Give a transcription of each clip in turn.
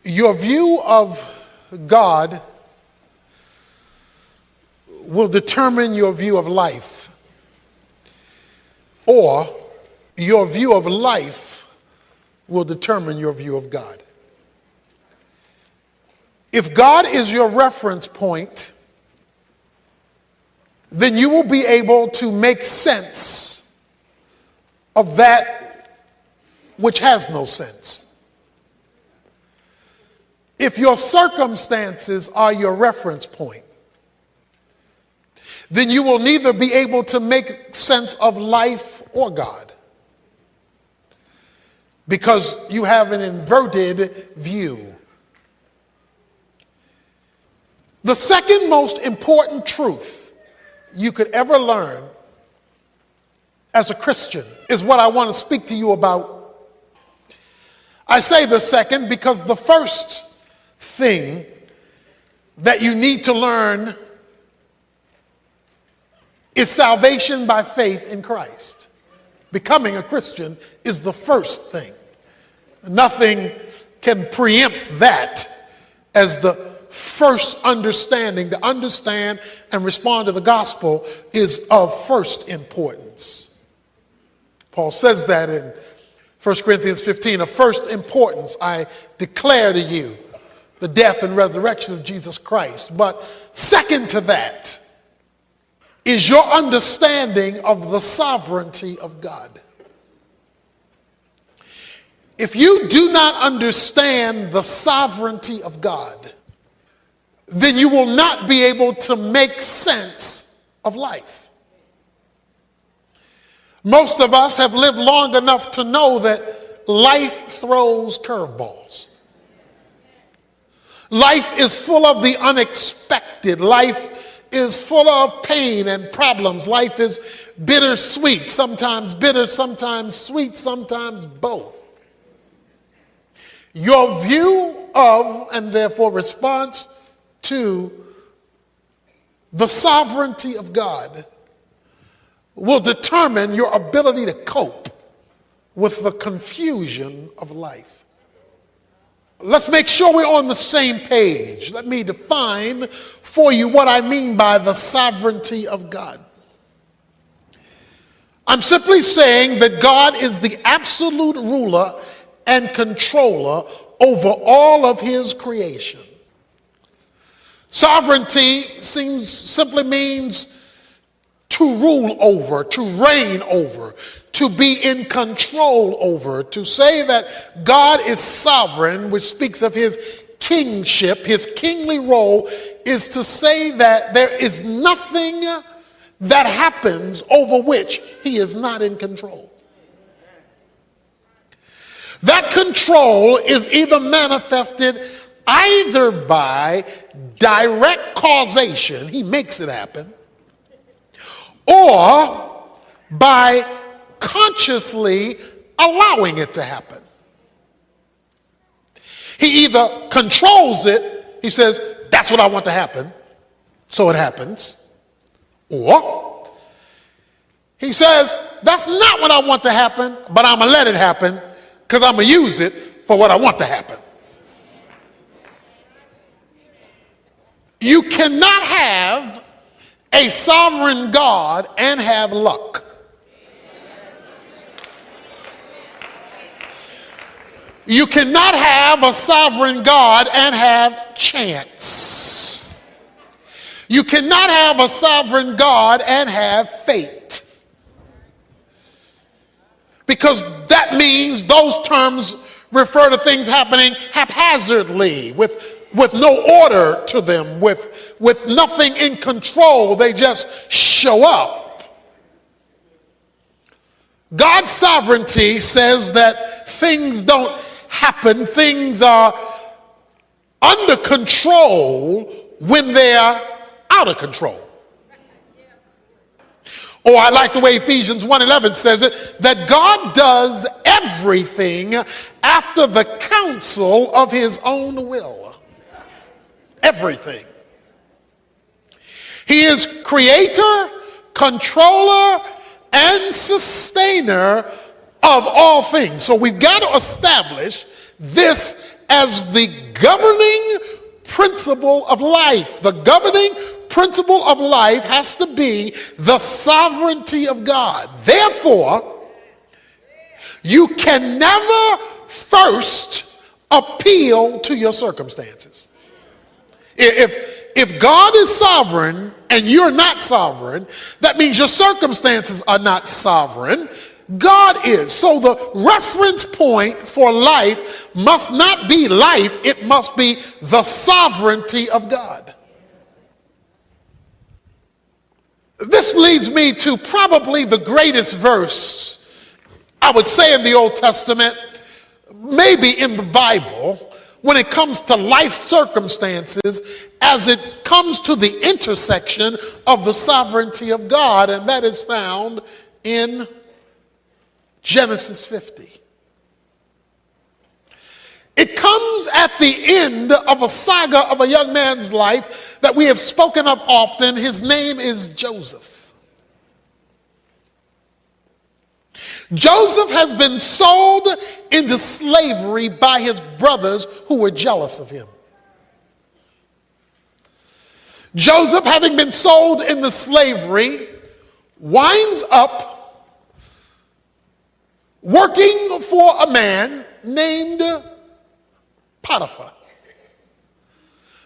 Your view of God will determine your view of life, or your view of life will determine your view of God. If God is your reference point, then you will be able to make sense of that which has no sense. If your circumstances are your reference point, then you will neither be able to make sense of life or God, because you have an inverted view. The second most important truth you could ever learn as a Christian is what I want to speak to you about. I say the second because the first thing that you need to learn is salvation by faith in Christ. Becoming a Christian is the first thing. Nothing can preempt that as the first understanding. To understand and respond to the gospel is of first importance. Paul says that in 1 Corinthians 15, of first importance, I declare to you the death and resurrection of Jesus Christ. But second to that is your understanding of the sovereignty of God. If you do not understand the sovereignty of God, then you will not be able to make sense of life. Most of us have lived long enough to know that life throws curveballs. Life is full of the unexpected. Life is full of pain and problems. Life is bittersweet, sometimes bitter, sometimes sweet, sometimes both. Your view of, and therefore response to, the sovereignty of God will determine your ability to cope with the confusion of life. Let's make sure we're on the same page. Let me define for you what I mean by the sovereignty of God. I'm simply saying that God is the absolute ruler and controller over all of his creation. Sovereignty simply means to rule over, to reign over, to be in control over. To say that God is sovereign, which speaks of his kingship, his kingly role, is to say that there is nothing that happens over which he is not in control. That control is either manifested either by direct causation, he makes it happen, or by consciously allowing it to happen. He either controls it, he says, that's what I want to happen, so it happens, or he says, that's not what I want to happen, but I'm going to let it happen because I'm going to use it for what I want to happen. You cannot have a sovereign God and have luck. You cannot have a sovereign God and have chance. You cannot have a sovereign God and have fate. Because that means those terms refer to things happening haphazardly, with no order to them, with nothing in control. They just show up. God's sovereignty says that things don't happen. Things are under control when they are out of control. Or I like the way Ephesians 1:11 says it, that God does everything after the counsel of his own will. Everything. He is creator, controller, and sustainer of all things. So we've got to establish this as the governing principle of life. The governing principle of life has to be the sovereignty of God. Therefore, you can never first appeal to your circumstances. If God is sovereign and you're not sovereign, that means your circumstances are not sovereign. God is. So the reference point for life must not be life, it must be the sovereignty of God. This leads me to probably the greatest verse, I would say, in the Old Testament, maybe in the Bible, when it comes to life circumstances, as it comes to the intersection of the sovereignty of God, and that is found in Genesis 50. It comes at the end of a saga of a young man's life that we have spoken of often. His name is Joseph. Joseph has been sold into slavery by his brothers who were jealous of him. Joseph, having been sold into slavery, winds up working for a man named Potiphar,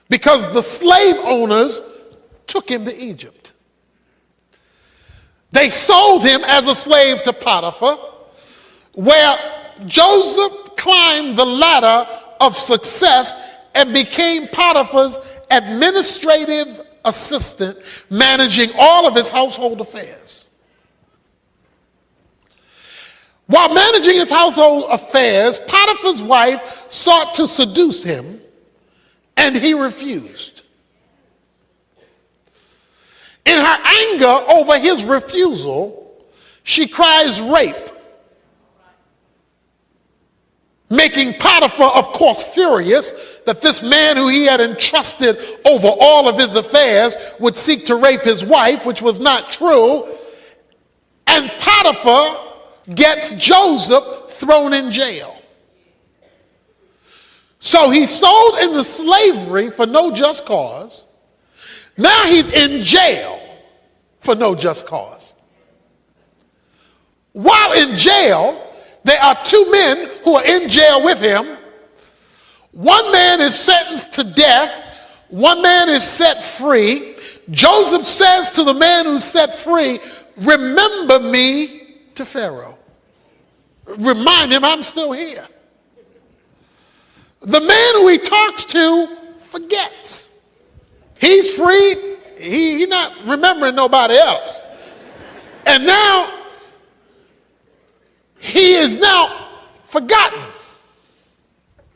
because the slave owners took him to Egypt. They sold him as a slave to Potiphar, where Joseph climbed the ladder of success and became Potiphar's administrative assistant, managing all of his household affairs. While managing his household affairs, Potiphar's wife sought to seduce him, and he refused. In her anger over his refusal, she cries rape, making Potiphar, of course, furious that this man who he had entrusted over all of his affairs would seek to rape his wife, which was not true. And Potiphar gets Joseph thrown in jail. So he's sold into slavery for no just cause. Now he's in jail for no just cause. While in jail, there are two men who are in jail with him. One man is sentenced to death. One man is set free. Joseph says to the man who's set free, "Remember me to Pharaoh." Remind him I'm still here. The man who he talks to forgets. He's free. He's not remembering nobody else. And now he is now forgotten.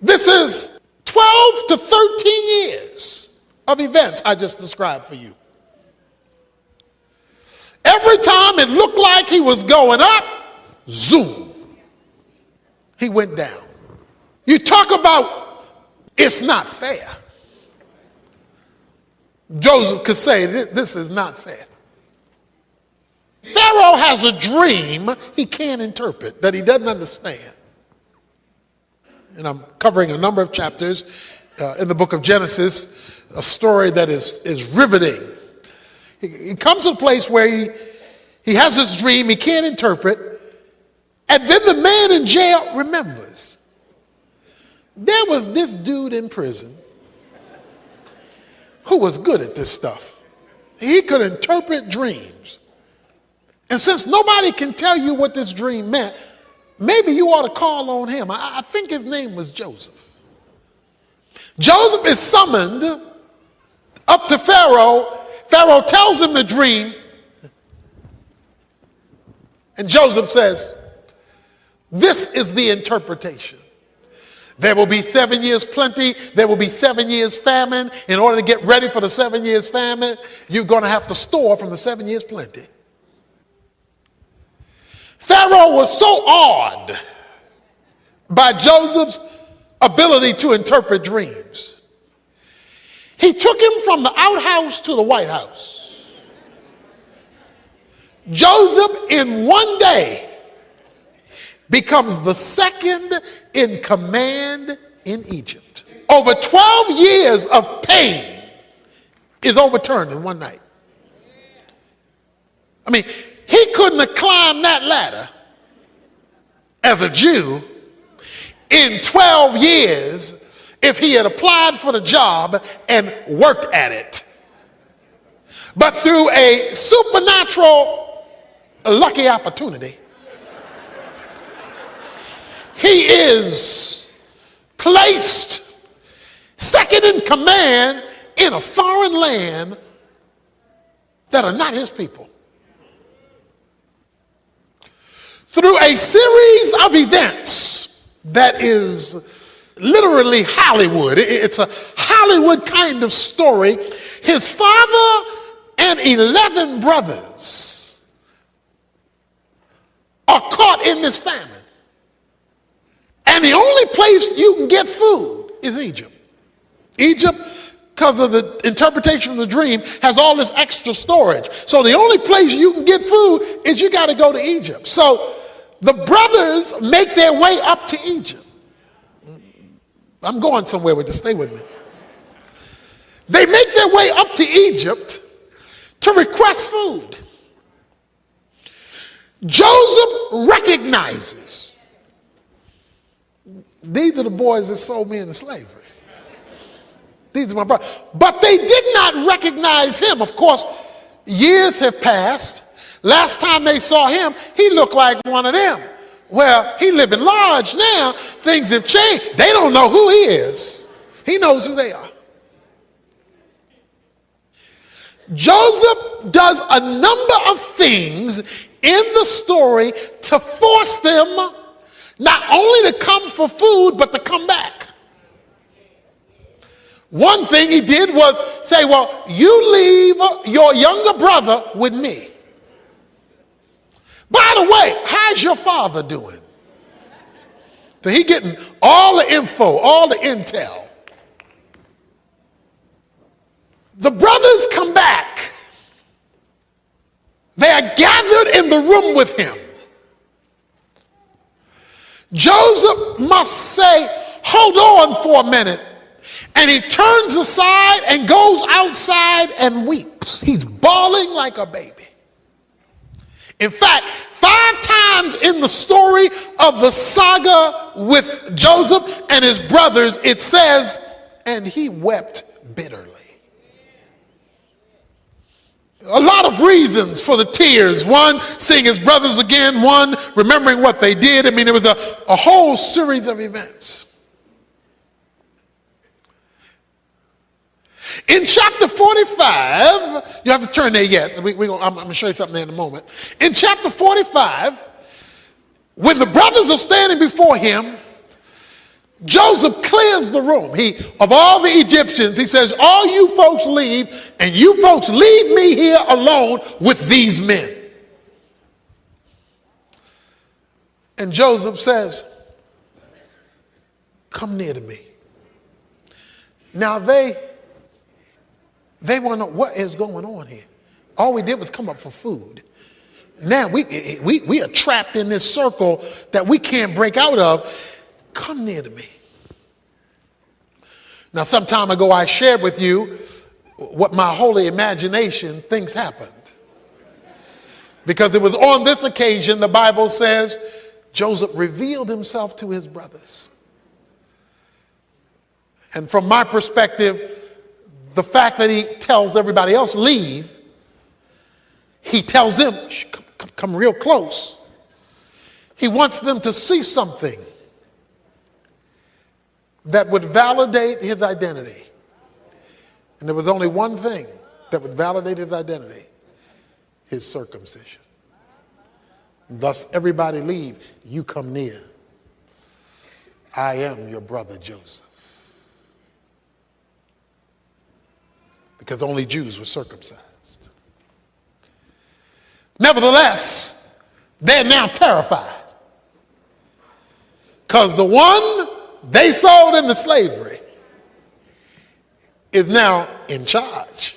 This is 12 to 13 years of events I just described for you. Every time it looked like he was going up, zoom, he went down. You talk about it's not fair. Joseph could say, this is not fair. Pharaoh has a dream he can't interpret, that he doesn't understand. And I'm covering a number of chapters in the book of Genesis, a story that is riveting. He comes to a place where he has this dream he can't interpret, and then the man in jail remembers. There was this dude in prison who was good at this stuff. He could interpret dreams. And since nobody can tell you what this dream meant, maybe you ought to call on him. I think his name was Joseph. Joseph is summoned up to Pharaoh. Pharaoh tells him the dream. And Joseph says, this is the interpretation. There will be 7 years plenty. There will be 7 years famine. In order to get ready for the 7 years famine, you're going to have to store from the 7 years plenty. Pharaoh was so awed by Joseph's ability to interpret dreams. He took him from the outhouse to the White House. Joseph, in one day, becomes the second in command in Egypt. Over 12 years of pain is overturned in one night. I mean, he couldn't have climbed that ladder as a Jew in 12 years if he had applied for the job and worked at it. But through a supernatural lucky opportunity, he is placed second in command in a foreign land that are not his people. Through a series of events that is literally Hollywood. It's a Hollywood kind of story. His father and 11 brothers are caught in this famine. And the only place you can get food is Egypt. Egypt, because of the interpretation of the dream, has all this extra storage. So the only place you can get food is you got to go to Egypt. So the brothers make their way up to Egypt. I'm going somewhere with this. Stay with me. They make their way up to Egypt to request food. Joseph recognizes these are the boys that sold me into slavery. These are my brothers. But they did not recognize him. Of course, years have passed. Last time they saw him, he looked like one of them. Well, he living large now. Things have changed. They don't know who he is. He knows who they are. Joseph does a number of things in the story to force them not only to come for food, but to come back. One thing he did was say, well, you leave your younger brother with me. By the way, how's your father doing? So he getting all the info, all the intel. The brothers come back. They are gathered in the room with him. Joseph must say, hold on for a minute. And he turns aside and goes outside and weeps. He's bawling like a baby. In fact, 5 times in the story of the saga with Joseph and his brothers, it says, and he wept bitterly. A lot of reasons for the tears. One, seeing his brothers again. One, remembering what they did. I mean, it was a whole series of events. In chapter 45, you have to turn there yet. I'm going to show you something there in a moment. In chapter 45, when the brothers are standing before him, Joseph clears the room. Of all the Egyptians, he says, all you folks leave, and you folks leave me here alone with these men. And Joseph says, come near to me. Now they want to know what is going on here. All we did was come up for food. Now we are trapped in this circle that we can't break out of. Come near to me. Now, some time ago, I shared with you what my holy imagination thinks happened. Because it was on this occasion, the Bible says, Joseph revealed himself to his brothers. And from my perspective, the fact that he tells everybody else, leave, he tells them, come real close. He wants them to see something that would validate his identity. And there was only one thing that would validate his identity: his circumcision. Thus, everybody leave, you come near. I am your brother Joseph. Because only Jews were circumcised. Nevertheless, they're now terrified. Because the one they sold into slavery is now in charge.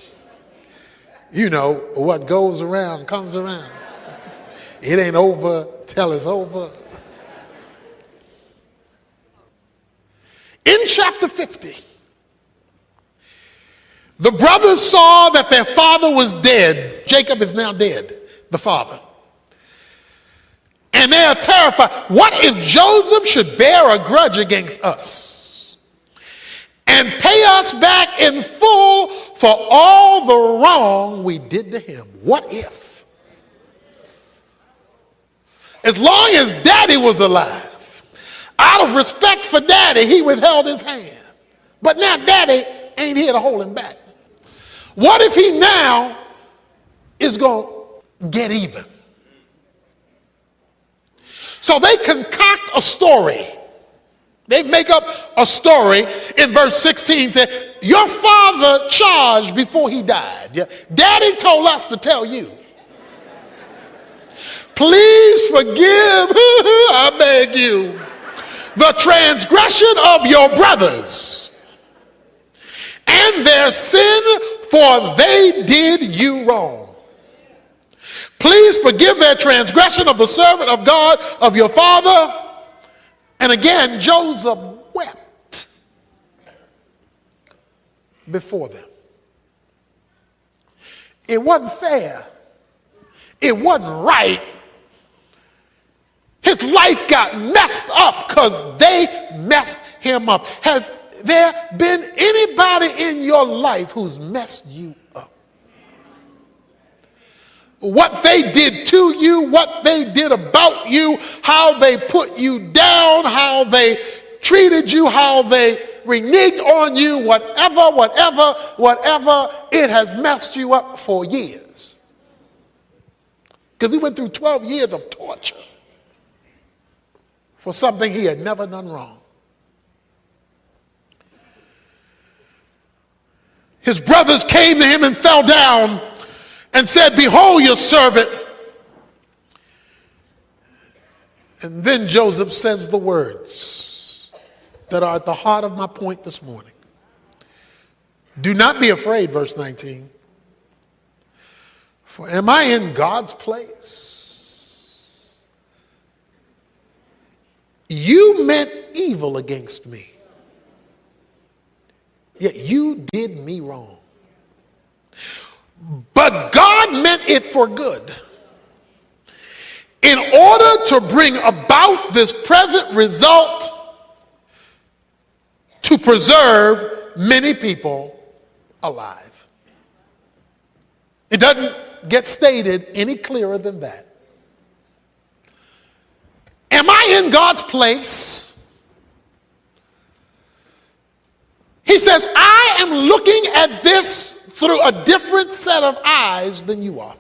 You know, what goes around comes around. It ain't over till it's over. In chapter 50, the brothers saw that their father was dead. Jacob is now dead, the father. And they are terrified. What if Joseph should bear a grudge against us and pay us back in full for all the wrong we did to him? What if? As long as daddy was alive, out of respect for daddy, he withheld his hand. But now daddy ain't here to hold him back. What if he now is going to get even? So they concoct a story. They make up a story in verse 16. Said, your father charged before he died. Daddy told us to tell you. Please forgive, I beg you, the transgression of your brothers and their sin, for they did you wrong. Please forgive their transgression of the servant of God, of your father. And again, Joseph wept before them. It wasn't fair. It wasn't right. His life got messed up because they messed him up. Has there been anybody in your life who's messed you up? What they did to you, what they did about you, how they put you down, how they treated you, how they reneged on you, whatever, it has messed you up for years. Because he went through 12 years of torture for something he had never done wrong. His brothers came to him and fell down and said, behold your servant. And then Joseph says the words that are at the heart of my point this morning. Do not be afraid, verse 19. For am I in God's place? You meant evil against me, yet you did me wrong. But God meant it for good, in order to bring about this present result, to preserve many people alive. It doesn't get stated any clearer than that. Am I in God's place? He says, I am looking at this through a different set of eyes than you are.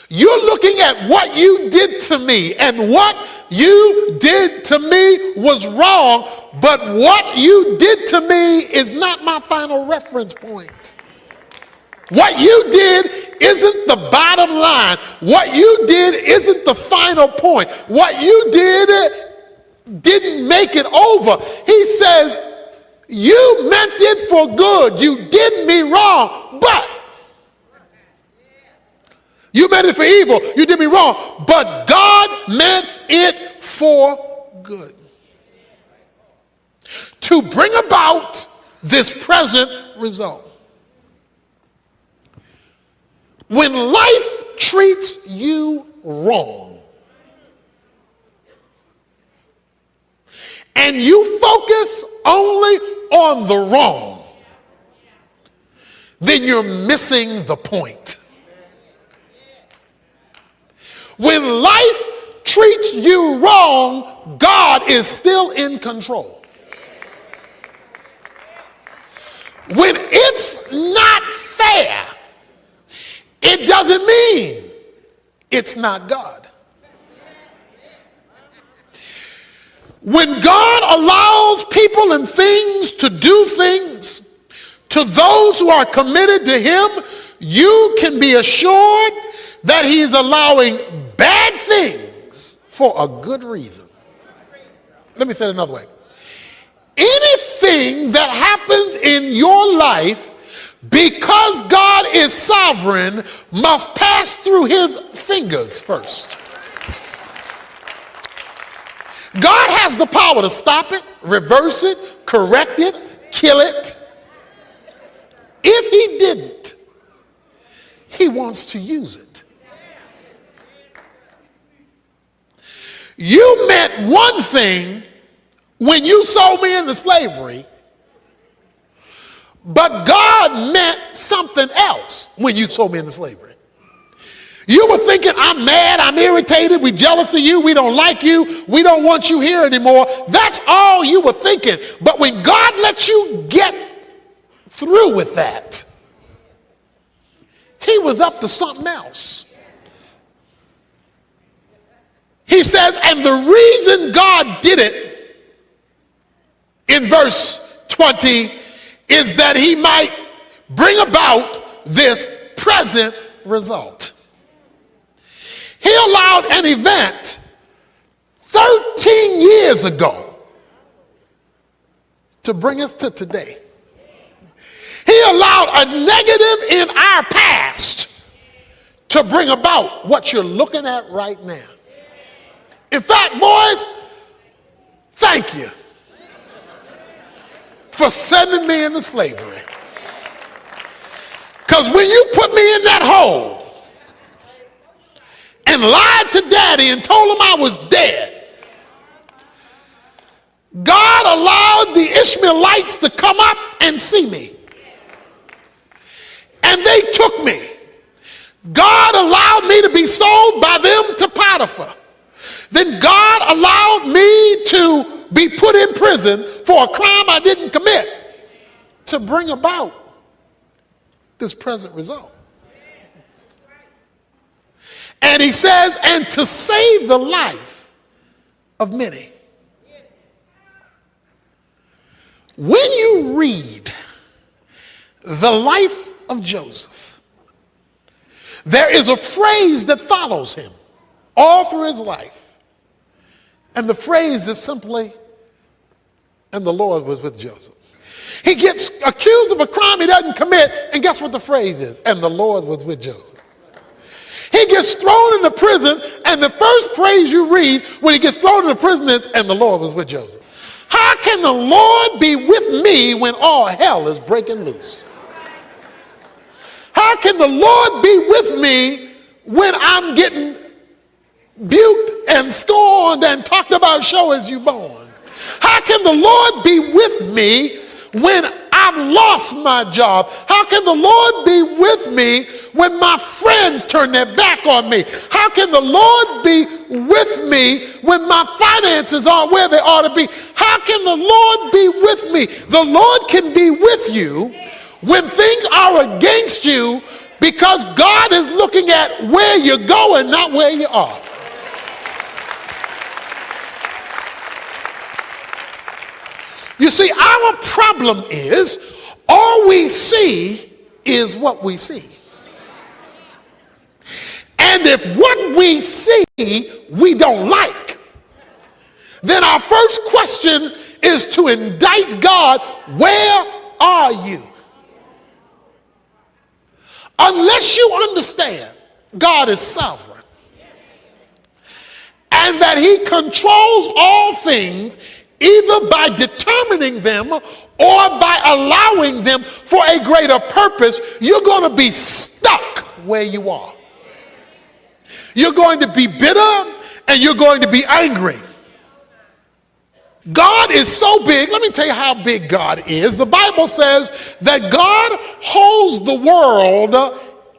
You're looking at what you did to me, and what you did to me was wrong, but what you did to me is not my final reference point. What you did isn't the bottom line. What you did isn't the final point. What you did didn't make it over. He says, you meant it for good. You did me wrong, but you meant it for evil. You did me wrong, but God meant it for good, to bring about this present result. When life treats you wrong and you focus only on the wrong, then you're missing the point. When life treats you wrong, God is still in control. When it's not fair, it doesn't mean it's not God. When God allows people and things to do things to those who are committed to him, you can be assured that he's allowing bad things for a good reason. Let me say it another way. Anything that happens in your life, because God is sovereign, must pass through his fingers first. God has the power to stop it, reverse it, correct it, kill it. If he didn't, he wants to use it. You meant one thing when you sold me into slavery, but God meant something else when you sold me into slavery. You were thinking, I'm mad, I'm irritated, we're jealous of you, we don't like you, we don't want you here anymore. That's all you were thinking. But when God lets you get through with that, he was up to something else. He says, and the reason God did it in verse 20 is that he might bring about this present result. He allowed an event 13 years ago to bring us to today. He allowed a negative in our past to bring about what you're looking at right now. In fact, boys, thank you for sending me into slavery. Because when you put me in that hole and lied to daddy and told him I was dead, God allowed the Ishmaelites to come up and see me. And they took me. God allowed me to be sold by them to Potiphar. Then God allowed me to be put in prison for a crime I didn't commit to bring about this present result. And he says, and to save the life of many. When you read the life of Joseph, there is a phrase that follows him all through his life. And the phrase is simply, and the Lord was with Joseph. He gets accused of a crime he doesn't commit, and guess what the phrase is? And the Lord was with Joseph. He gets thrown into prison, and the first phrase you read when he gets thrown into prison is, and the Lord was with Joseph. How can the Lord be with me when all hell is breaking loose? How can the Lord be with me when I'm getting buked and scorned and talked about show as you born? How can the Lord be with me when I've lost my job? How can the Lord be with me when my friends turn their back on me? How can the Lord be with me when my finances aren't where they ought to be? How can the Lord be with me? The Lord can be with you when things are against you, because God is looking at where you're going, not where you are. You see, our problem is all we see is what we see. And if what we see we don't like, then our first question is to indict God, where are you? Unless you understand God is sovereign and that he controls all things, either by determining them or by allowing them for a greater purpose, you're going to be stuck where you are. You're going to be bitter and you're going to be angry. God is so big. Let me tell you how big God is. The Bible says that God holds the world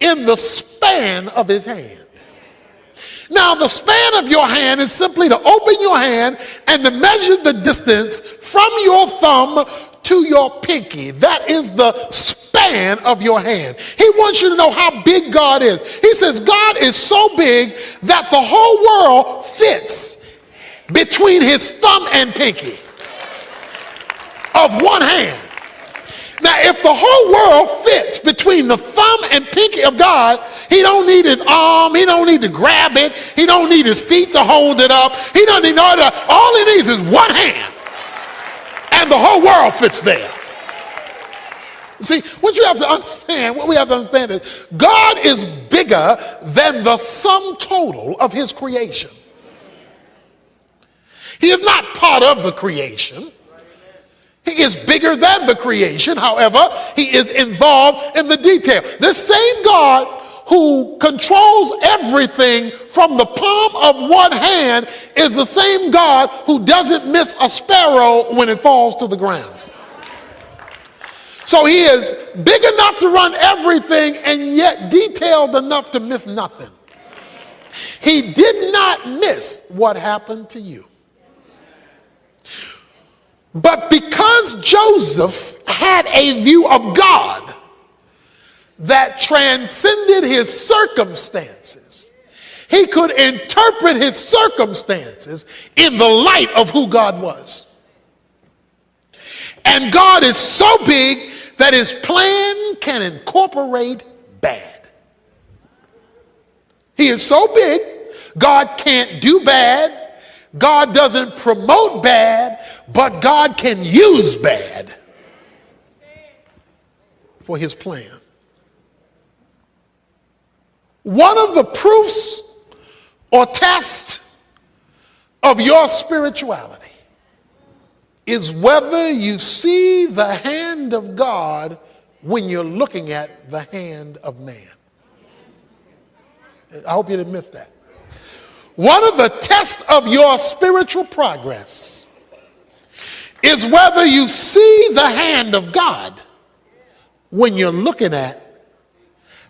in the span of his hand. Now, the span of your hand is simply to open your hand and to measure the distance from your thumb to your pinky. That is the span of your hand. He wants you to know how big God is. He says God is so big that the whole world fits between his thumb and pinky of one hand. Now, if the whole world fits between the thumb and pinky of God, he don't need his arm, he don't need to grab it, he don't need his feet to hold it up, he don't need all that. All he needs is one hand, and the whole world fits there. See, what you have to understand, what we have to understand is God is bigger than the sum total of his creation. He is not part of the creation. He is bigger than the creation. However, he is involved in the detail. This same God who controls everything from the palm of one hand is the same God who doesn't miss a sparrow when it falls to the ground. So he is big enough to run everything and yet detailed enough to miss nothing. He did not miss what happened to you. But because Joseph had a view of God that transcended his circumstances, he could interpret his circumstances in the light of who God was. And God is so big that his plan can incorporate bad. He is so big, God can't do bad. God doesn't promote bad, but God can use bad for his plan. One of the proofs or tests of your spirituality is whether you see the hand of God when you're looking at the hand of man. I hope you didn't miss that. One of the tests of your spiritual progress is whether you see the hand of God when you're looking at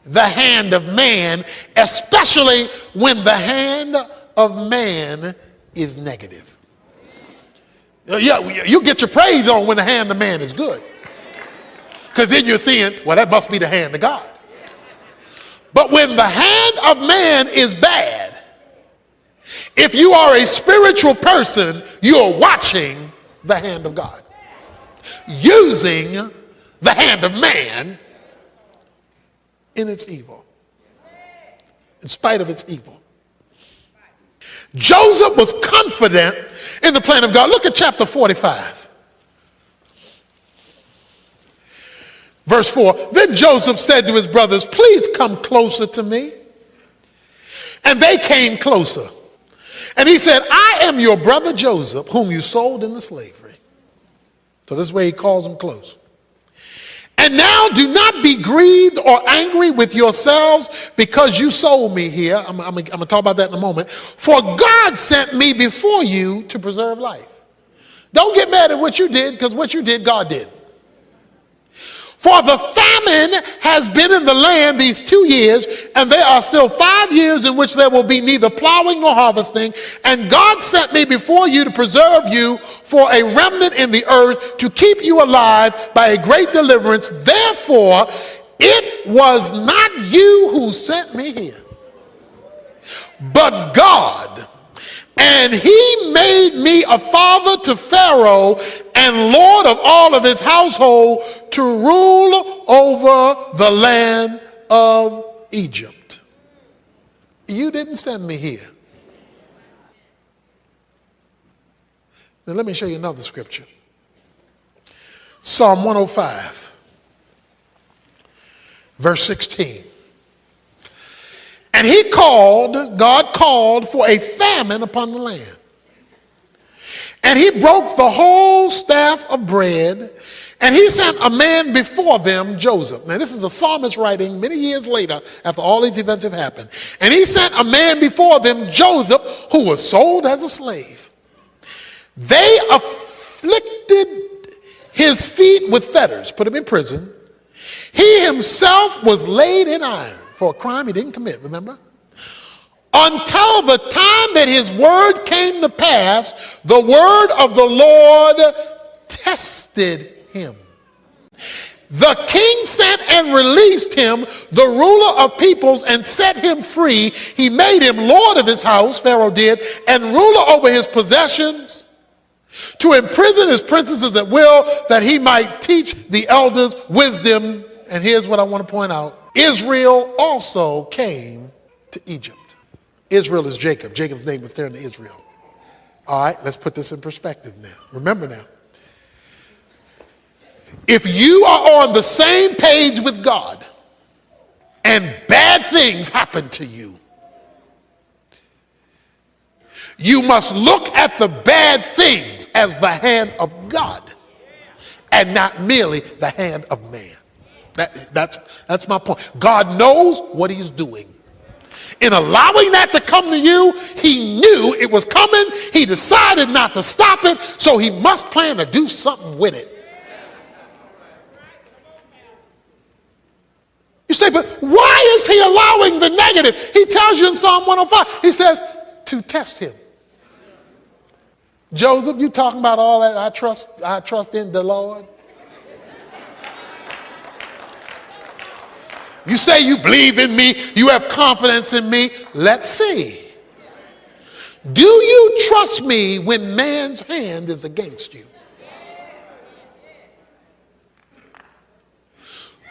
the hand of man, especially when the hand of man is negative. Yeah, you get your praise on when the hand of man is good. Because then you're seeing, well, that must be the hand of God. But when the hand of man is bad, if you are a spiritual person, you're watching the hand of God, using the hand of man in its evil, in spite of its evil. Joseph was confident in the plan of God. Look at chapter 45. Verse 4. Then Joseph said to his brothers, please come closer to me. And they came closer. And he said, I am your brother Joseph, whom you sold into slavery. So this way he calls them close. And now do not be grieved or angry with yourselves because you sold me here. I'm going to talk about that in a moment. For God sent me before you to preserve life. Don't get mad at what you did, because what you did, God did. For the famine has been in the land these 2 years, and there are still 5 years in which there will be neither plowing nor harvesting. And God sent me before you to preserve you for a remnant in the earth, to keep you alive by a great deliverance. Therefore, it was not you who sent me here, but God. And he made me a father to Pharaoh and Lord of all of his household, to rule over the land of Egypt. You didn't send me here. Now let me show you another scripture. Psalm 105, verse 16. And God called for a famine upon the land. And he broke the whole staff of bread, and he sent a man before them, Joseph. Now this is the psalmist writing many years later after all these events have happened. And he sent a man before them, Joseph, who was sold as a slave. They afflicted his feet with fetters, put him in prison. He himself was laid in iron for a crime he didn't commit, remember? Until the time that his word came to pass, the word of the Lord tested him. The king sent and released him, the ruler of peoples, and set him free. He made him lord of his house, Pharaoh did, and ruler over his possessions, to imprison his princesses at will, that he might teach the elders wisdom. And here's what I want to point out. Israel also came to Egypt. Israel is Jacob. Jacob's name was turned to Israel. All right, let's put this in perspective now. Remember now. If you are on the same page with God and bad things happen to you, You must look at the bad things as the hand of God and not merely the hand of man. That's my point. God knows what he's doing. In allowing that to come to you, he knew it was coming. He decided not to stop it, so he must plan to do something with it. You say, but why is he allowing the negative? He tells you in Psalm 105, he says, to test him. Joseph, you talking about all that, I trust in the Lord. You say you believe in me, you have confidence in me. Let's see. Do you trust me when man's hand is against you?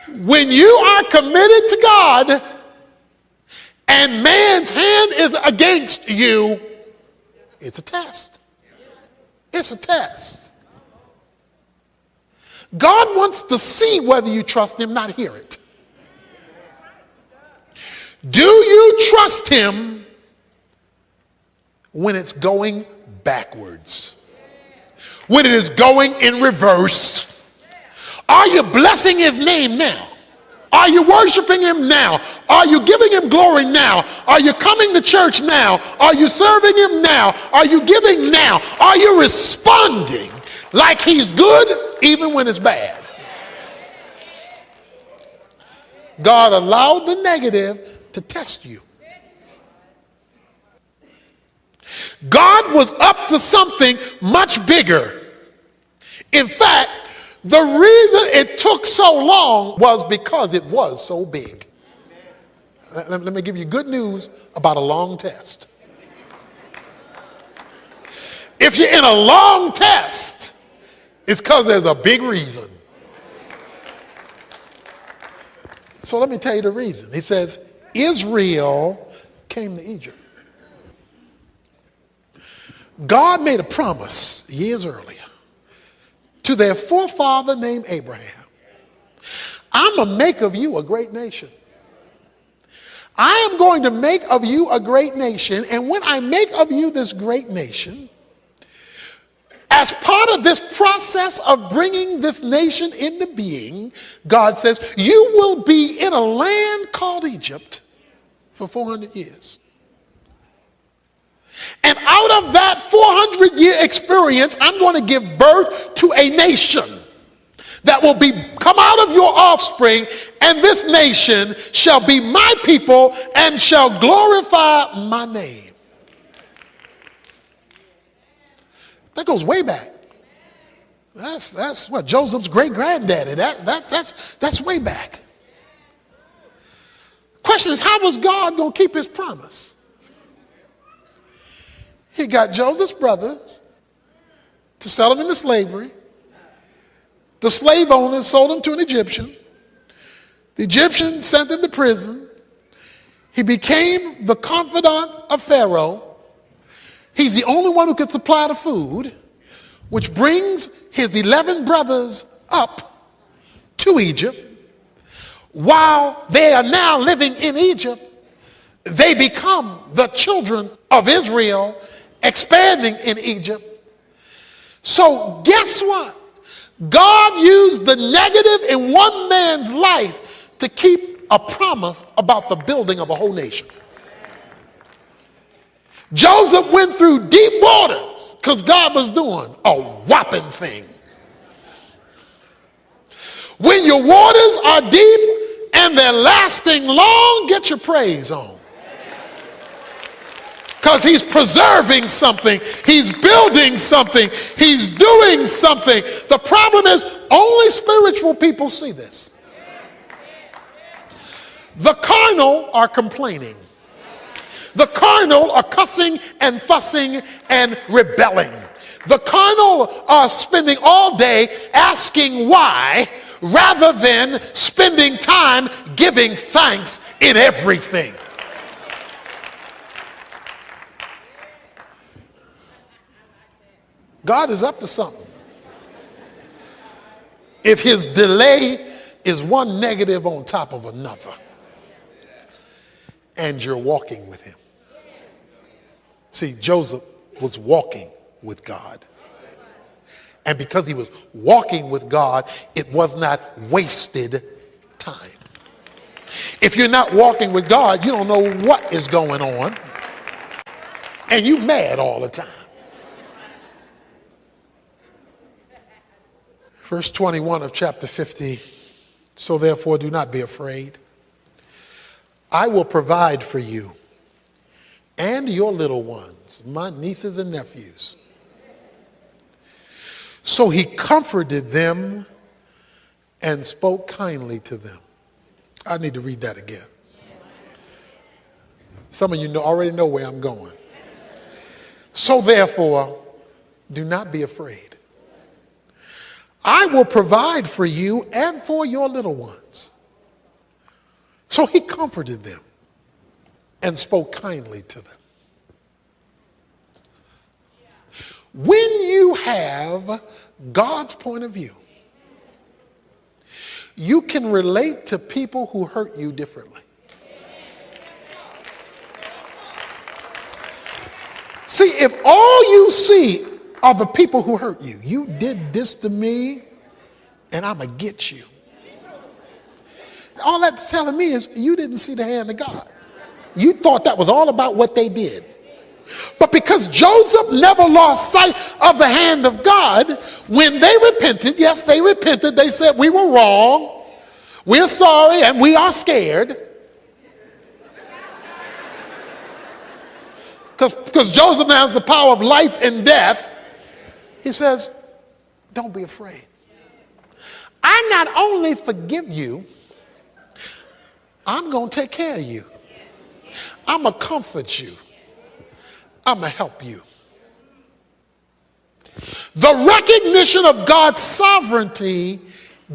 When you are committed to God and man's hand is against you, it's a test. It's a test. God wants to see whether you trust him, not hear it. Do you trust him when it's going backwards? When it is going in reverse? Are you blessing his name now? Are you worshiping him now? Are you giving him glory now? Are you coming to church now? Are you serving him now? Are you giving now? Are you responding like he's good even when it's bad? God allowed the negative to test you. God was up to something much bigger. In fact, the reason it took so long was because it was so big. Let me give you good news about a long test. If you're in a long test, it's because there's a big reason. So let me tell you the reason. He says, Israel came to Egypt. God made a promise years earlier to their forefather named Abraham. I'm going to make of you a great nation. I am going to make of you a great nation, and when I make of you this great nation, as part of this process of bringing this nation into being, God says, you will be in a land called Egypt for 400 years. And out of that 400-year experience, I'm going to give birth to a nation that will come out of your offspring, and this nation shall be my people and shall glorify my name. That goes way back. That's what Joseph's great-granddaddy. That's way back. Question is, how was God going to keep his promise? He got Joseph's brothers to sell him into slavery. The slave owners sold him to an Egyptian. The Egyptian sent him to prison. He became the confidant of Pharaoh. He's the only one who could supply the food, which brings his 11 brothers up to Egypt. While they are now living in Egypt, they become the children of Israel, expanding in Egypt. So guess what? God used the negative in one man's life to keep a promise about the building of a whole nation. Joseph went through deep waters because God was doing a whopping thing. When your waters are deep and they're lasting long, get your praise on. Because he's preserving something. He's building something. He's doing something. The problem is only spiritual people see this. The carnal are complaining. The carnal are cussing and fussing and rebelling. The carnal are spending all day asking why rather than spending time giving thanks in everything. God is up to something. If his delay is one negative on top of another, and you're walking with him. See, Joseph was walking with God. And because he was walking with God, it was not wasted time. If you're not walking with God, you don't know what is going on. And you mad all the time. Verse 21 of chapter 50. So therefore do not be afraid. I will provide for you and your little ones, my nieces and nephews. So he comforted them and spoke kindly to them. I need to read that again. Some of you already know where I'm going. So therefore, do not be afraid. I will provide for you and for your little ones. So he comforted them and spoke kindly to them. When you have God's point of view, you can relate to people who hurt you differently. See, if all you see are the people who hurt you, you did this to me and I'm going to get you. All that's telling me is you didn't see the hand of God. You thought that was all about what they did. But because Joseph never lost sight of the hand of God, when they repented, yes, they repented. They said, we were wrong. We're sorry and we are scared. Because Joseph now has the power of life and death. He says, don't be afraid. I not only forgive you, I'm going to take care of you. I'm going to comfort you. I'm going to help you. The recognition of God's sovereignty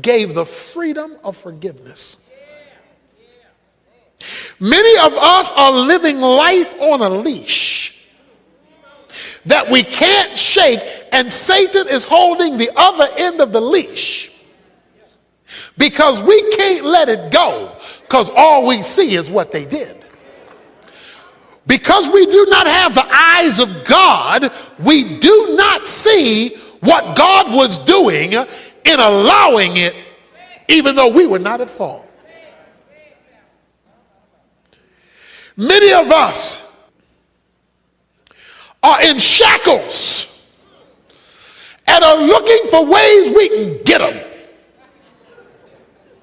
gave the freedom of forgiveness. Many of us are living life on a leash that we can't shake, and Satan is holding the other end of the leash because we can't let it go because all we see is what they did. Because we do not have the eyes of God, we do not see what God was doing in allowing it, even though we were not at fault. Many of us are in shackles and are looking for ways we can get them.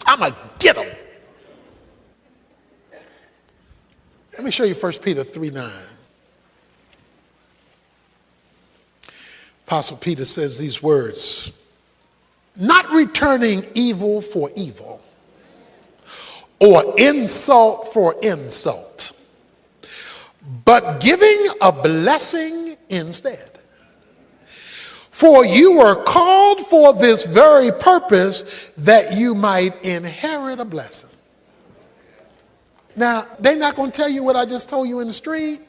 I'm going to get them. Let me show you 1 Peter 3:9. Apostle Peter says these words, not returning evil for evil or insult for insult, but giving a blessing instead. For you were called for this very purpose, that you might inherit a blessing. Now, they're not going to tell you what I just told you in the street.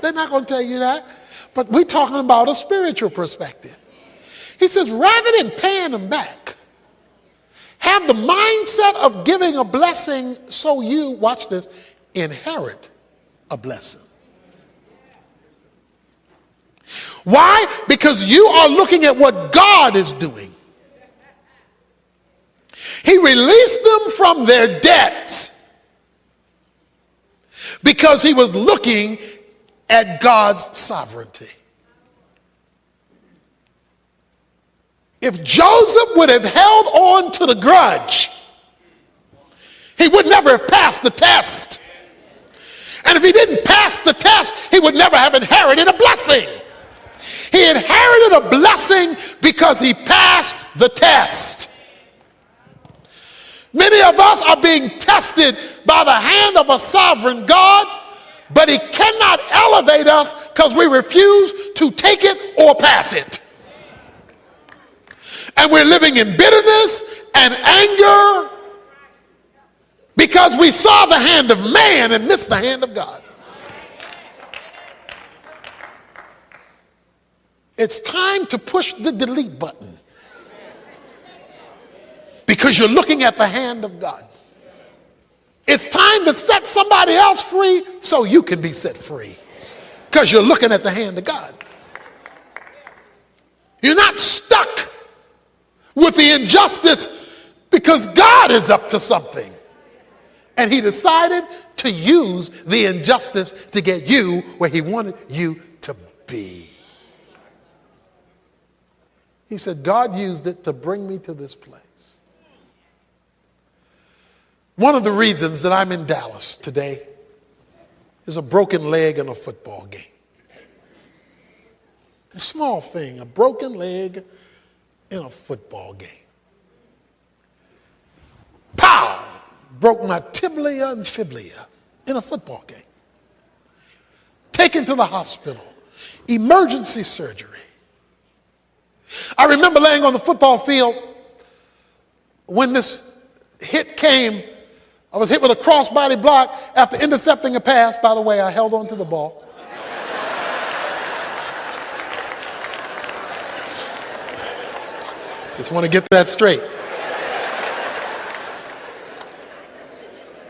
They're not going to tell you that. But we're talking about a spiritual perspective. He says, rather than paying them back, have the mindset of giving a blessing so you, watch this, inherit a blessing. Why? Because you are looking at what God is doing. He released them from their debt because he was looking at God's sovereignty. If Joseph would have held on to the grudge, he would never have passed the test. And if he didn't pass the test, he would never have inherited a blessing. He inherited a blessing because he passed the test. Many of us are being tested by the hand of a sovereign God, but he cannot elevate us because we refuse to take it or pass it. And we're living in bitterness and anger because we saw the hand of man and missed the hand of God. It's time to push the delete button because you're looking at the hand of God. It's time to set somebody else free so you can be set free. because you're looking at the hand of God. You're not stuck with the injustice because God is up to something. And he decided to use the injustice to get you where he wanted you to be. He said, God used it to bring me to this place. One of the reasons that I'm in Dallas today is a broken leg in a football game. A small thing, a broken leg in a football game. Pow! Broke my tibia and fibula in a football game. Taken to the hospital. Emergency surgery. I remember laying on the football field when this hit came. I was hit with a crossbody block after intercepting a pass. By the way, I held on to the ball. Just want to get that straight.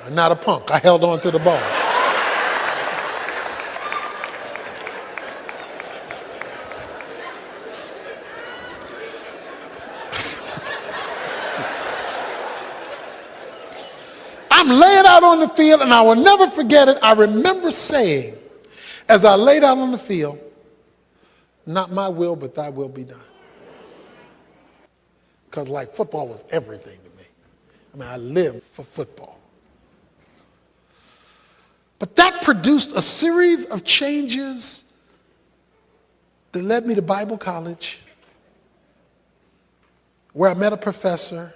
I'm not a punk. I held on to the ball. I'm laying out on the field, and I will never forget it. I remember saying, as I laid out on the field, not my will, but thy will be done. Because like football was everything to me. I mean, I lived for football. But that produced a series of changes that led me to Bible college, where I met a professor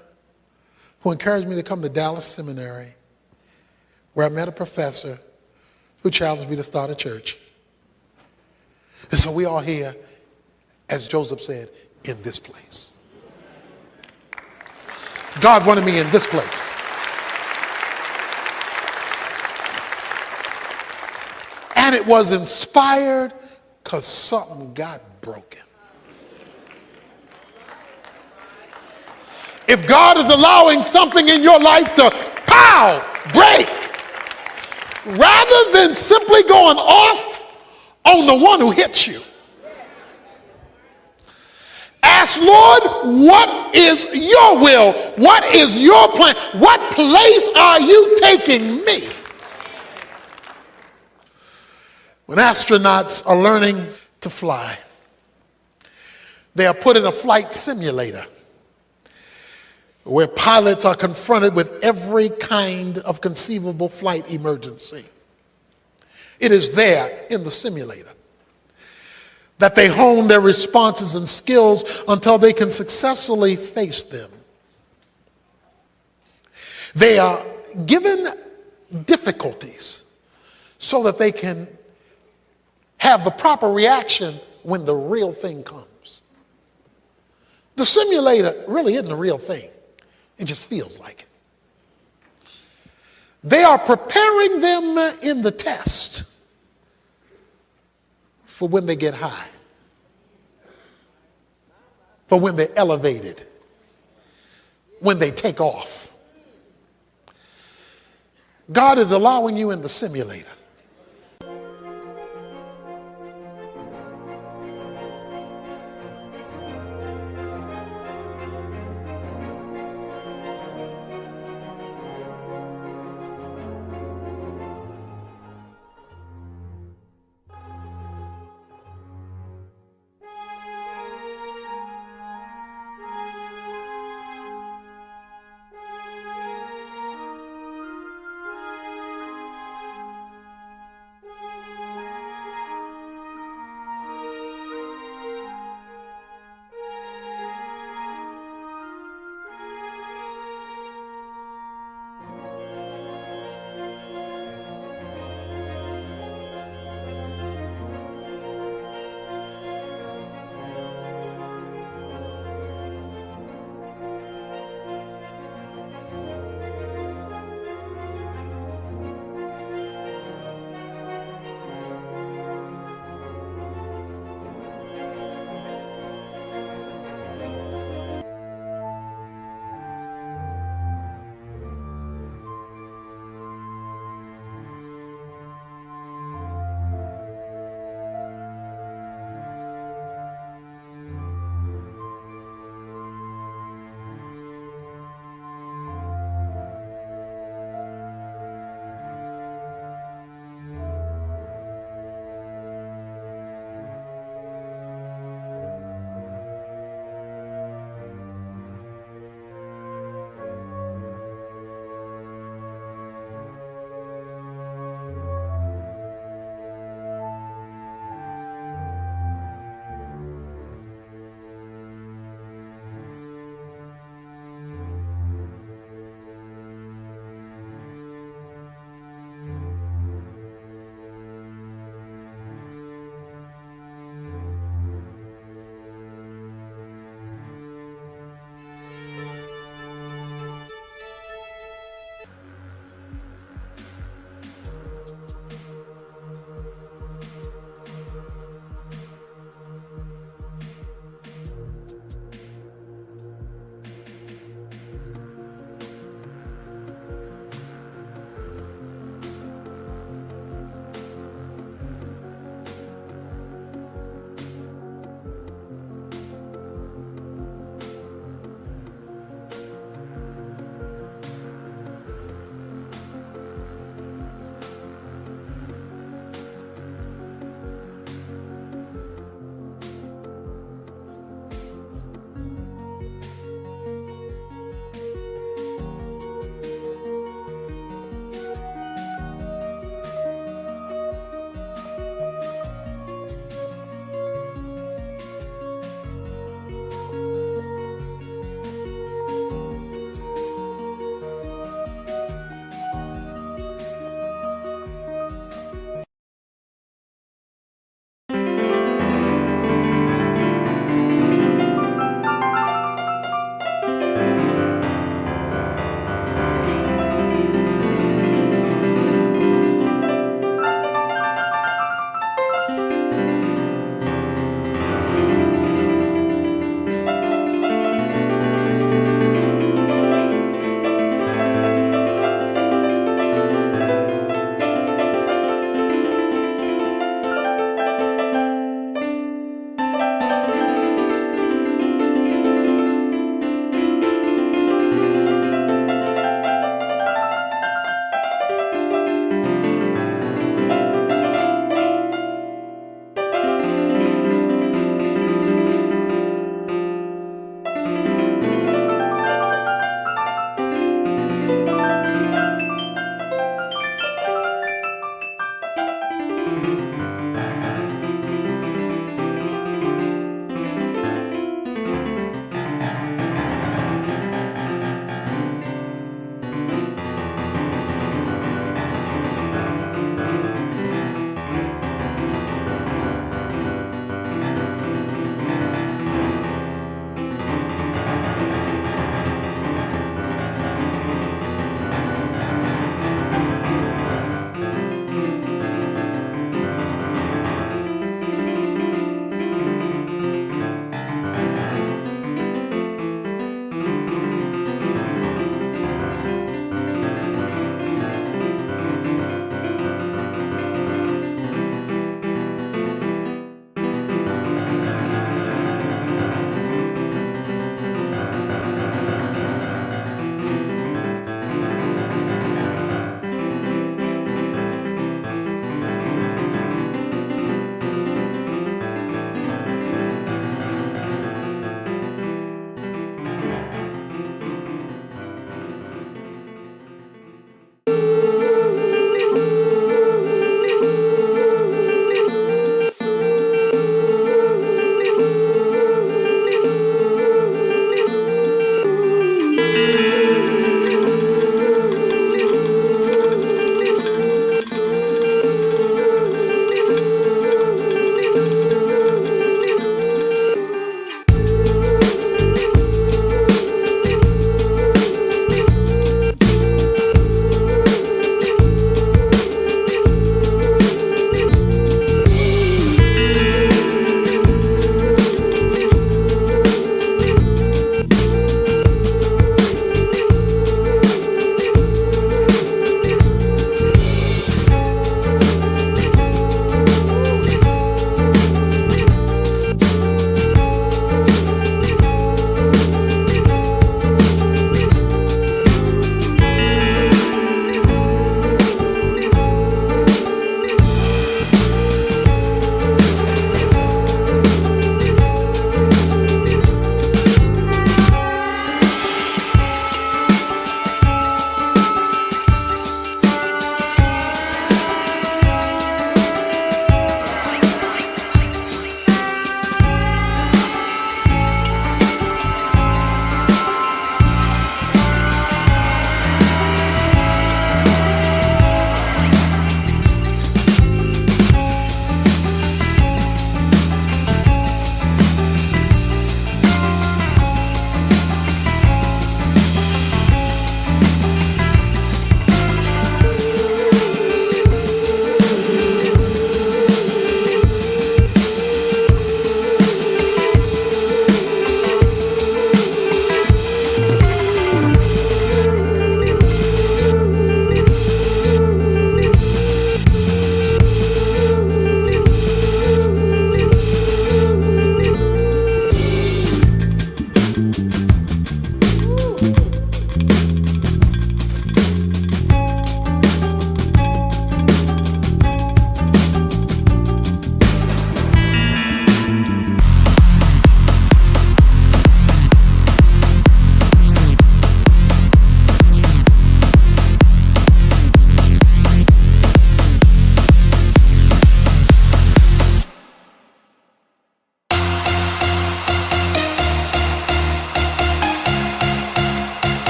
who encouraged me to come to Dallas Seminary, where I met a professor who challenged me to start a church. And so we are here, as Joseph said, in this place. God wanted me in this place. And it was inspired because something got broken. If God is allowing something in your life to break, rather than simply going off on the one who hits you, ask, Lord, what is your will? What is your plan? What place are you taking me? When astronauts are learning to fly, they are put in a flight simulator where pilots are confronted with every kind of conceivable flight emergency. It is there in the simulator that they hone their responses and skills until they can successfully face them. They are given difficulties so that they can have the proper reaction when the real thing comes. The simulator really isn't the real thing. It just feels like it. They are preparing them in the test for when they get high, for when they're elevated, when they take off. God is allowing you in the simulator